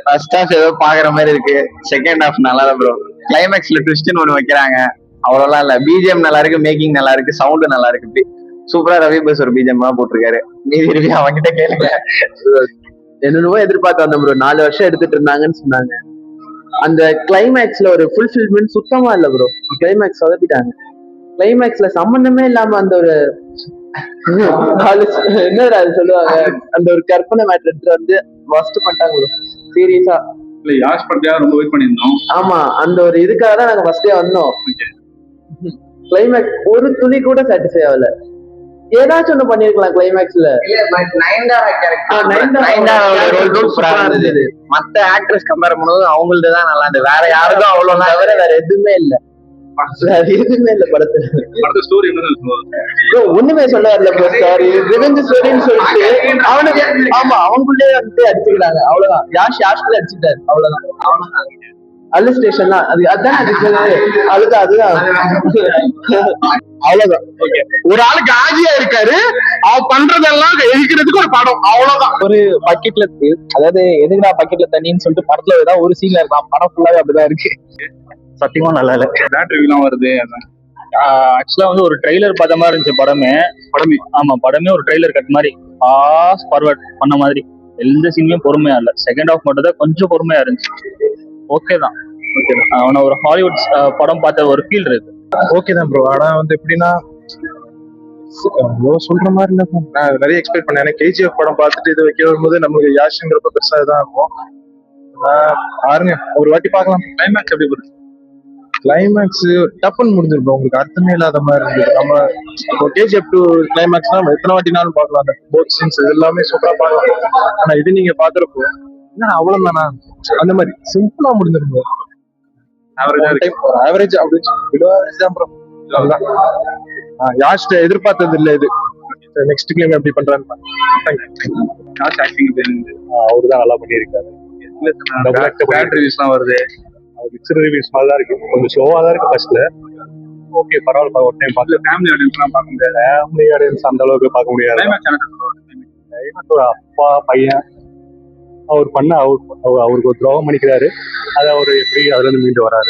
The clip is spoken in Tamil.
ஃபர்ஸ்ட் ஹாஃப் ஏதோ பாக்குற மாதிரி இருக்கு, செகண்ட் ஹாஃப் நல்லா தான் ப்ரோ. கிளைமேக்ஸ்ல ட்விஸ்ட்னு ஒண்ணு வைக்கிறாங்க, அவ்வளவுலாம் இல்ல. பிஜிஎம் நல்லா இருக்கு, மேக்கிங் நல்லா இருக்கு, சவுண்டு நல்லா இருக்கு. சூப்பரா ரவி பஸ் ஒரு பிஜிஎம் தான் போட்டிருக்காரு. மீதி ரிவ்யூ அவன்கிட்ட கேளுங்க. என்னென்னவோ எதிர்பார்த்து வந்தோம் ப்ரோ. 4 வருஷம் எடுத்துட்டு இருந்தாங்கன்னு சொன்னாங்க. அந்த கிளைமேக்ஸ்ல ஒரு ஃபுல்ஃபில்மெண்ட் சுத்தமா இல்ல ப்ரோ. கிளைமேக்ஸ் சொதப்பிட்டாங்க. கிளைமேக்ஸ்ல சம்பந்தமே இல்லாம அந்த ஒரு என்ன அது சொல்லுவாங்க, அந்த ஒரு கற்பனை மேட்டர் எடுத்து வந்து வஸ்ட் பண்ணிட்டாங்க ப்ரோ. சீரியஸா இல்ல, யாஷ் படத்தையா ரொம்ப வெயிட் பண்ணியிருந்தோம். ஆமா, அந்த ஒரு இதுக்காக தான் நாங்க ஃபர்ஸ்டே வந்தோம். கிளைமேக்ஸ் ஒரு துளி கூட சாட்டிஸ்ஃபை ஆகல. ஏதாச்சும் ஒண்ணு பண்ணிருக்கலாம் கிளைமேக்ஸ்ல. மத்த ஆக்ட்ரஸ் கம்பேர் பண்ணும்போது அவங்களது தான் நல்லா இருந்தது. வேற யாருக்கும் அவ்வளவு தவிர வேற எதுவுமே இல்ல. எதுவுமே இல்ல படத்துல. ஸ்டோரி ஒண்ணுமே சொல்ல வரல ப்ரோ. ஸ்டோரி ரிவெஞ்ச் ஸ்டோரின்னு சொல்லிட்டு அவனுக்கு ஆமா அவங்களுக்குள்ளே வந்து அடிச்சுக்கிறாங்க. அவ்வளவுதான். யாஷ்குள்ள அடிச்சுட்டாரு. அவ்வளவுதான். அல்ல ஸ்டேஷன் தான் அது. அதான் அதுதான் அவ்வளவுதான். ஒரு ஆளுக்கு ஆஜியா இருக்காரு, அவன் பண்றதெல்லாம் எதிர்க்கிறதுக்கு ஒரு படம், அவ்வளவுதான். ஒரு பக்கெட்ல இருக்கு, அதாவது எதுக்குடா பக்கெட்ல தண்ணின்னு சொல்லிட்டு படத்துல ஏதாவது ஒரு சீன்ல இருக்கான். படம் ஃபுல்லாவே அப்படிதான் இருக்கு. சத்தியமா நல்லா இல்ல. ரிவ்யூலாம் வருது. ஆக்சுவலா வந்து ஒரு ட்ரெய்லர் பார்த்த மாதிரி இருந்துச்சு படமே. ஆமா, படமே ஒரு ட்ரெய்லர் கட் மாதிரி ஃபாஸ்ட் ஃபார்வர்ட் பண்ண மாதிரி. எந்த சீனுமே பொறுமையா இல்ல. செகண்ட் ஹாஃப் மட்டும் தான் கொஞ்சம் பொறுமையா இருந்துச்சு. ஓகே தான். அவனை ஒரு ஹாலிவுட் படம் பார்த்த ஒரு ஃபீல் இருக்கு. ஓகே தான் ப்ரோ. ஆனா வந்து எப்படின்னா சொல்ற மாதிரி இல்ல. நான் நிறைய எக்ஸ்பெக்ட் பண்ணேன். எனக்கு கேஜிஎஃப் படம் பார்த்துட்டு இது வைக்க வரும்போது நமக்கு யாஷுங்கிறப்ப பெருசா தான் இருக்கும். பாருங்க, ஒரு வாட்டி பார்க்கலாம். கிளைமேக்ஸ் எப்படி போகுது? கிளைமேக்ஸ் டப்புன்னு முடிஞ்சிருக்கும். உங்களுக்கு அர்த்தமே இல்லாத மாதிரி இருந்தது. நம்ம கேஜிஎஃப் 2 கிளைமேக்ஸ்னா நம்ம எத்தனை வாட்டினாலும் பார்க்கலாம். அந்த போட் சீன்ஸ் எல்லாமே சூப்பரா பார்க்கலாம். ஆனா இது நீங்க பாக்குறப்போ என்ன அவ்வளவுதானா அந்த மாதிரி சிம்பிளா முடிஞ்சிருக்கும். ஆவரேஜ் அப்படின்னு தான் ப்ரோ. யாஷ்ட எதிர்பார்த்தது இல்ல இது. நெக்ஸ்ட் கிளைம் எப்படி பண்றான்னு அவருதான் நல்லா பண்ணியிருக்காரு. ரிவ்யூஸ்லாம் வருது. மிக்சர் ரிவ்யூஸ் மாதிரி தான் இருக்கு. கொஞ்சம் ஸ்லோவா தான் இருக்கு ஃபர்ஸ்ட்ல. ஓகே, பரவாயில்ல. ஒரு டைம் பார்த்து ஃபேமிலி ஆடியன்ஸ்லாம் பார்க்க முடியாது. ஃபேமிலி ஆடியன்ஸ் அந்த அளவுக்கு பார்க்க முடியாது. ஒரு அப்பா பையன் அவர் பண்ண அவருக்கு ஒரு துரோகம் பண்ணிக்கிறாரு. அதை அவர் எப்படி அதுல இருந்து மீண்டு வராரு.